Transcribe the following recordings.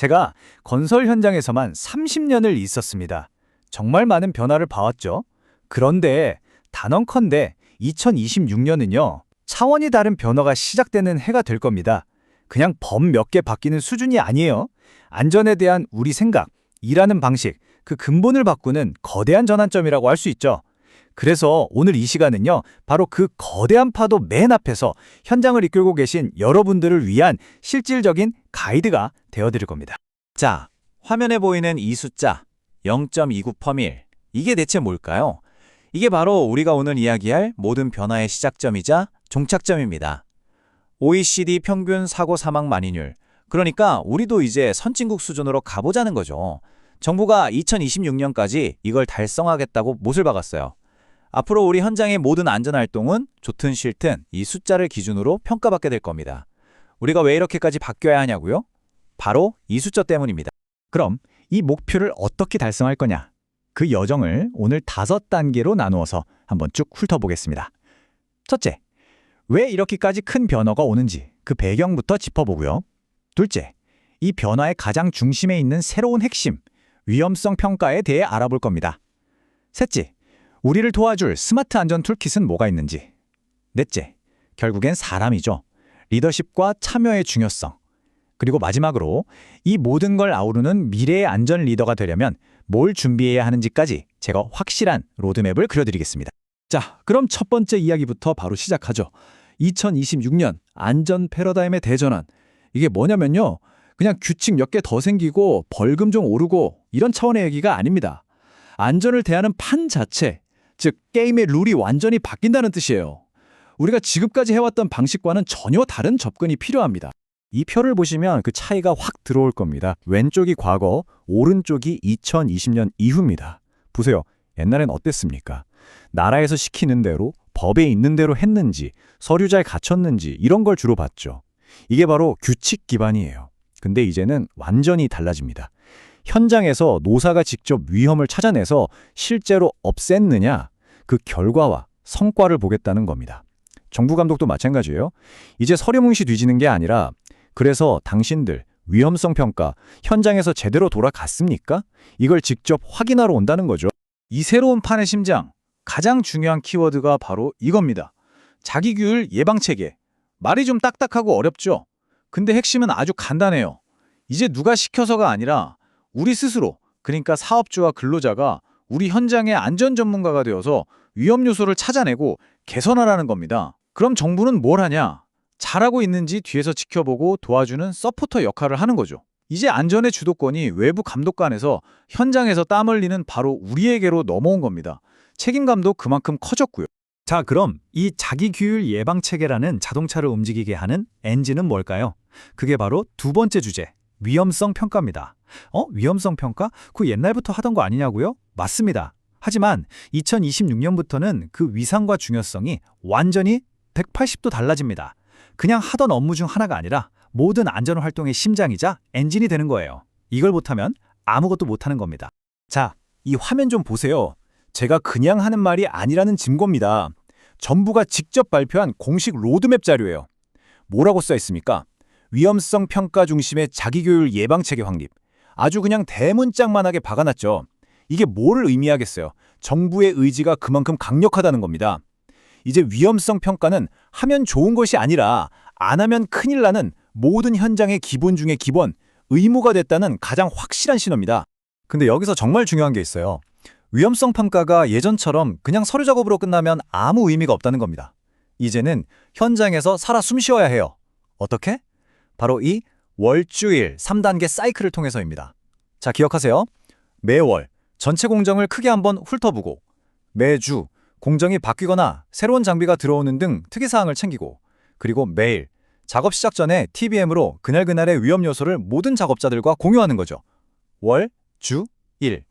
제가 건설 현장에서만 30년을 있었습니다. 정말 많은 변화를 봐왔죠. 그런데 단언컨대 2026년은요, 차원이 다른 변화가 시작되는 해가 될 겁니다. 그냥 법 몇 개 바뀌는 수준이 아니에요. 안전에 대한 우리 생각, 일하는 방식, 그 근본을 바꾸는 거대한 전환점이라고 할 수 있죠. 그래서 오늘 이 시간은요, 바로 그 거대한 파도 맨 앞에서 현장을 이끌고 계신 여러분들을 위한 실질적인 가이드가 되어드릴 겁니다. 자, 화면에 보이는 이 숫자 0.29%. 이게 대체 뭘까요? 이게 바로 우리가 오늘 이야기할 모든 변화의 시작점이자 종착점입니다. OECD 평균 사고 사망 만인율. 그러니까 우리도 이제 선진국 수준으로 가보자는 거죠. 정부가 2026년까지 이걸 달성하겠다고 못을 박았어요. 앞으로 우리 현장의 모든 안전활동은 좋든 싫든 이 숫자를 기준으로 평가받게 될 겁니다. 우리가 왜 이렇게까지 바뀌어야 하냐고요? 바로 이 숫자 때문입니다. 그럼 이 목표를 어떻게 달성할 거냐? 그 여정을 오늘 5단계로 나누어서 한번 쭉 훑어보겠습니다. 첫째, 왜 이렇게까지 큰 변화가 오는지 그 배경부터 짚어보고요. 둘째, 이 변화의 가장 중심에 있는 새로운 핵심, 위험성 평가에 대해 알아볼 겁니다. 셋째, 우리를 도와줄 스마트 안전 툴킷은 뭐가 있는지. 넷째, 결국엔 사람이죠. 리더십과 참여의 중요성. 그리고 마지막으로 이 모든 걸 아우르는 미래의 안전 리더가 되려면 뭘 준비해야 하는지까지 제가 확실한 로드맵을 그려드리겠습니다. 자, 그럼 첫 번째 이야기부터 바로 시작하죠. 2026년 안전 패러다임의 대전환. 이게 뭐냐면요, 그냥 규칙 몇 개 더 생기고 벌금 좀 오르고 이런 차원의 얘기가 아닙니다. 안전을 대하는 판 자체, 즉 게임의 룰이 완전히 바뀐다는 뜻이에요. 우리가 지금까지 해왔던 방식과는 전혀 다른 접근이 필요합니다. 이 표를 보시면 그 차이가 확 들어올 겁니다. 왼쪽이 과거, 오른쪽이 2020년 이후입니다. 보세요. 옛날엔 어땠습니까? 나라에서 시키는 대로, 법에 있는 대로 했는지, 서류 잘 갖췄는지 이런 걸 주로 봤죠. 이게 바로 규칙 기반이에요. 근데 이제는 완전히 달라집니다. 현장에서 노사가 직접 위험을 찾아내서 실제로 없앴느냐, 그 결과와 성과를 보겠다는 겁니다. 정부 감독도 마찬가지예요. 이제 서류뭉시 뒤지는 게 아니라 그래서 당신들 위험성 평가 현장에서 제대로 돌아갔습니까? 이걸 직접 확인하러 온다는 거죠. 이 새로운 판의 심장, 가장 중요한 키워드가 바로 이겁니다. 자기규율 예방체계. 말이 좀 딱딱하고 어렵죠? 근데 핵심은 아주 간단해요. 이제 누가 시켜서가 아니라 우리 스스로, 그러니까 사업주와 근로자가 우리 현장의 안전 전문가가 되어서 위험 요소를 찾아내고 개선하라는 겁니다. 그럼 정부는 뭘 하냐? 잘하고 있는지 뒤에서 지켜보고 도와주는 서포터 역할을 하는 거죠. 이제 안전의 주도권이 외부 감독관에서 현장에서 땀 흘리는 바로 우리에게로 넘어온 겁니다. 책임감도 그만큼 커졌고요. 자, 그럼 이 자기규율 예방체계라는 자동차를 움직이게 하는 엔진은 뭘까요? 그게 바로 두 번째 주제, 위험성 평가입니다. 위험성 평가? 그거 옛날부터 하던 거 아니냐고요? 맞습니다. 하지만 2026년부터는 그 위상과 중요성이 완전히 180도 달라집니다. 그냥 하던 업무 중 하나가 아니라 모든 안전활동의 심장이자 엔진이 되는 거예요. 이걸 못하면 아무것도 못하는 겁니다. 자, 이 화면 좀 보세요. 제가 그냥 하는 말이 아니라는 증거입니다. 정부가 직접 발표한 공식 로드맵 자료예요. 뭐라고 써 있습니까? 위험성 평가 중심의 자기교율 예방체계 확립. 아주 그냥 대문짝만하게 박아놨죠. 이게 뭘 의미하겠어요? 정부의 의지가 그만큼 강력하다는 겁니다. 이제 위험성 평가는 하면 좋은 것이 아니라 안 하면 큰일 나는 모든 현장의 기본 중에 기본, 의무가 됐다는 가장 확실한 신호입니다. 근데 여기서 정말 중요한 게 있어요. 위험성 평가가 예전처럼 그냥 서류 작업으로 끝나면 아무 의미가 없다는 겁니다. 이제는 현장에서 살아 숨쉬어야 해요. 어떻게? 바로 이 월주일 3단계 사이클을 통해서입니다. 자, 기억하세요. 매월 전체 공정을 크게 한번 훑어보고, 매주 공정이 바뀌거나 새로운 장비가 들어오는 등 특이사항을 챙기고, 그리고 매일 작업 시작 전에 TBM으로 그날그날의 위험 요소를 모든 작업자들과 공유하는 거죠. 월, 주, 일.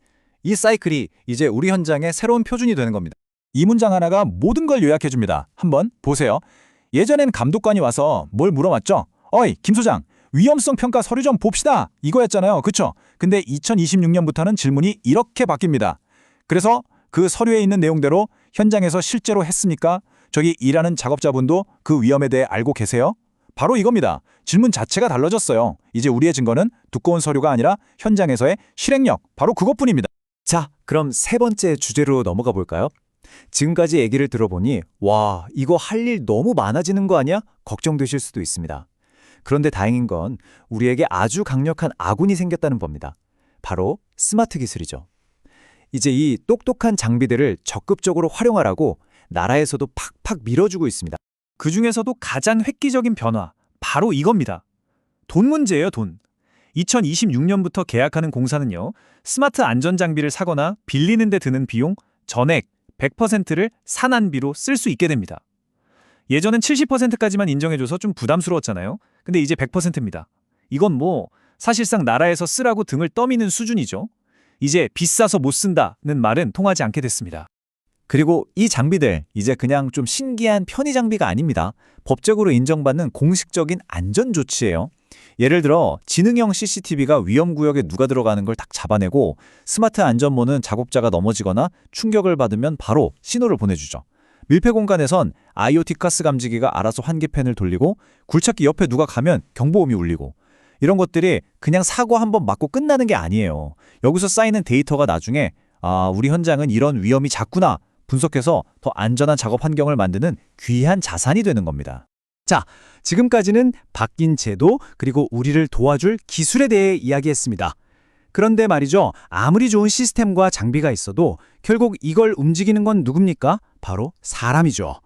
이 사이클이 이제 우리 현장의 새로운 표준이 되는 겁니다. 이 문장 하나가 모든 걸 요약해줍니다. 한번 보세요. 예전엔 감독관이 와서 뭘 물어봤죠? 어이, 김 소장, 위험성 평가 서류 좀 봅시다. 이거였잖아요. 그쵸? 근데 2026년부터는 질문이 이렇게 바뀝니다. 그래서 그 서류에 있는 내용대로 현장에서 실제로 했습니까? 저기 일하는 작업자분도 그 위험에 대해 알고 계세요? 바로 이겁니다. 질문 자체가 달라졌어요. 이제 우리의 증거는 두꺼운 서류가 아니라 현장에서의 실행력, 바로 그것뿐입니다. 자, 그럼 세 번째 주제로 넘어가 볼까요? 지금까지 얘기를 들어보니 와, 이거 할 일 너무 많아지는 거 아니야? 걱정되실 수도 있습니다. 그런데 다행인 건 우리에게 아주 강력한 아군이 생겼다는 겁니다. 바로 스마트 기술이죠. 이제 이 똑똑한 장비들을 적극적으로 활용하라고 나라에서도 팍팍 밀어주고 있습니다. 그 중에서도 가장 획기적인 변화, 바로 이겁니다. 돈 문제예요, 돈. 2026년부터 계약하는 공사는요, 스마트 안전장비를 사거나 빌리는 데 드는 비용 전액 100%를 산안비로 쓸 수 있게 됩니다. 예전엔 70%까지만 인정해줘서 좀 부담스러웠잖아요. 근데 이제 100%입니다. 이건 뭐 사실상 나라에서 쓰라고 등을 떠미는 수준이죠. 이제 비싸서 못 쓴다는 말은 통하지 않게 됐습니다. 그리고 이 장비들 이제 그냥 좀 신기한 편의 장비가 아닙니다. 법적으로 인정받는 공식적인 안전 조치예요. 예를 들어 지능형 CCTV가 위험구역에 누가 들어가는 걸 딱 잡아내고 스마트 안전모는 작업자가 넘어지거나 충격을 받으면 바로 신호를 보내주죠. 밀폐 공간에선 IoT 가스 감지기가 알아서 환기팬을 돌리고 굴착기 옆에 누가 가면 경보음이 울리고 이런 것들이 그냥 사고 한번 맞고 끝나는 게 아니에요. 여기서 쌓이는 데이터가 나중에 우리 현장은 이런 위험이 잦구나 분석해서 더 안전한 작업 환경을 만드는 귀한 자산이 되는 겁니다. 자, 지금까지는 바뀐 제도 그리고 우리를 도와줄 기술에 대해 이야기했습니다. 그런데 말이죠. 아무리 좋은 시스템과 장비가 있어도 결국 이걸 움직이는 건 누굽니까? 바로 사람이죠.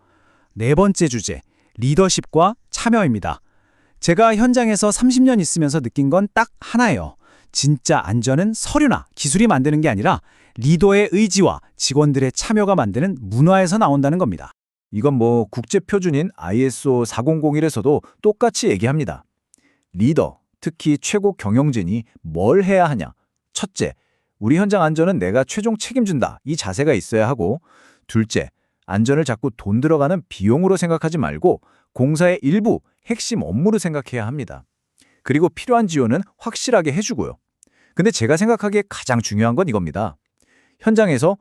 네 번째 주제, 리더십과 참여입니다. 제가 현장에서 30년 있으면서 느낀 건 딱 하나예요. 진짜 안전은 서류나 기술이 만드는 게 아니라 리더의 의지와 직원들의 참여가 만드는 문화에서 나온다는 겁니다. 이건 뭐 국제표준인 ISO 4001에서도 똑같이 얘기합니다. 리더, 특히 최고 경영진이 뭘 해야 하냐? 첫째, 우리 현장 안전은 내가 최종 책임진다. 이 자세가 있어야 하고, 둘째, 안전을 자꾸 돈 들어가는 비용으로 생각하지 말고 공사의 일부, 핵심 업무로 생각해야 합니다. 그리고 필요한 지원은 확실하게 해주고요. 근데 제가 생각하기에 가장 중요한 건 이겁니다. 현장에서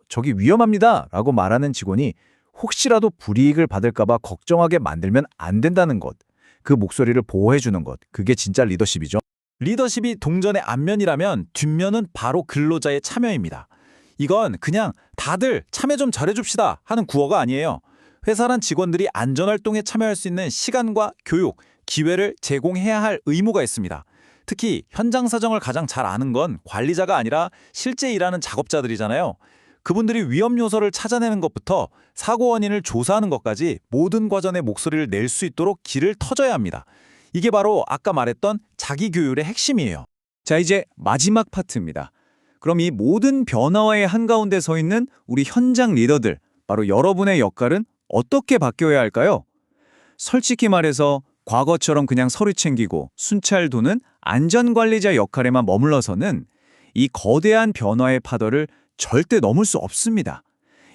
저기 위험합니다 라고 말하는 직원이 혹시라도 불이익을 받을까봐 걱정하게 만들면 안 된다는 것. 그 목소리를 보호해주는 것. 그게 진짜 리더십이죠. 리더십이 동전의 앞면이라면 뒷면은 바로 근로자의 참여입니다. 이건 그냥 다들 참여 좀 잘해줍시다 하는 구호가 아니에요. 회사란 직원들이 안전활동에 참여할 수 있는 시간과 교육, 기회를 제공해야 할 의무가 있습니다. 특히 현장 사정을 가장 잘 아는 건 관리자가 아니라 실제 일하는 작업자들이잖아요. 그분들이 위험 요소를 찾아내는 것부터 사고 원인을 조사하는 것까지 모든 과정의 목소리를 낼 수 있도록 길을 터줘야 합니다. 이게 바로 아까 말했던 자기 교육의 핵심이에요. 자, 이제 마지막 파트입니다. 그럼 이 모든 변화의 한가운데 서 있는 우리 현장 리더들, 바로 여러분의 역할은 어떻게 바뀌어야 할까요? 솔직히 말해서 과거처럼 그냥 서류 챙기고 순찰 도는 안전관리자 역할에만 머물러서는 이 거대한 변화의 파도를 절대 넘을 수 없습니다.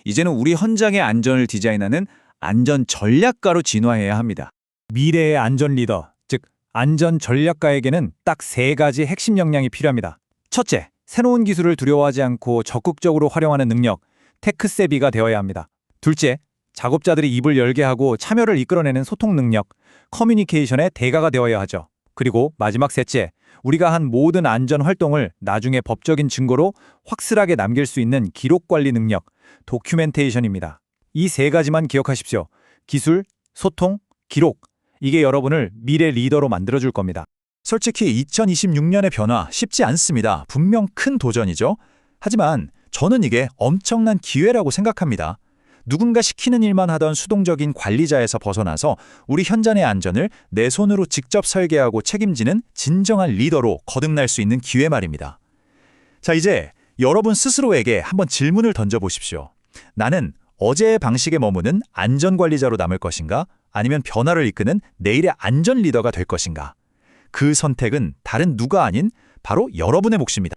이제는 우리 현장의 안전을 디자인하는 안전 전략가로 진화해야 합니다. 미래의 안전 리더, 즉 안전 전략가에게는 딱 세 가지 핵심 역량이 필요합니다. 첫째, 새로운 기술을 두려워하지 않고 적극적으로 활용하는 능력, 테크세비가 되어야 합니다. 둘째, 작업자들이 입을 열게 하고 참여를 이끌어내는 소통 능력, 커뮤니케이션의 대가가 되어야 하죠. 그리고 마지막 셋째, 우리가 한 모든 안전 활동을 나중에 법적인 증거로 확실하게 남길 수 있는 기록 관리 능력, 도큐멘테이션입니다. 이 세 가지만 기억하십시오. 기술, 소통, 기록. 이게 여러분을 미래 리더로 만들어줄 겁니다. 솔직히 2026년의 변화 쉽지 않습니다. 분명 큰 도전이죠. 하지만 저는 이게 엄청난 기회라고 생각합니다. 누군가 시키는 일만 하던 수동적인 관리자에서 벗어나서 우리 현장의 안전을 내 손으로 직접 설계하고 책임지는 진정한 리더로 거듭날 수 있는 기회 말입니다. 자, 이제 여러분 스스로에게 한번 질문을 던져보십시오. 나는 어제의 방식에 머무는 안전관리자로 남을 것인가? 아니면 변화를 이끄는 내일의 안전 리더가 될 것인가? 그 선택은 다른 누가 아닌 바로 여러분의 몫입니다.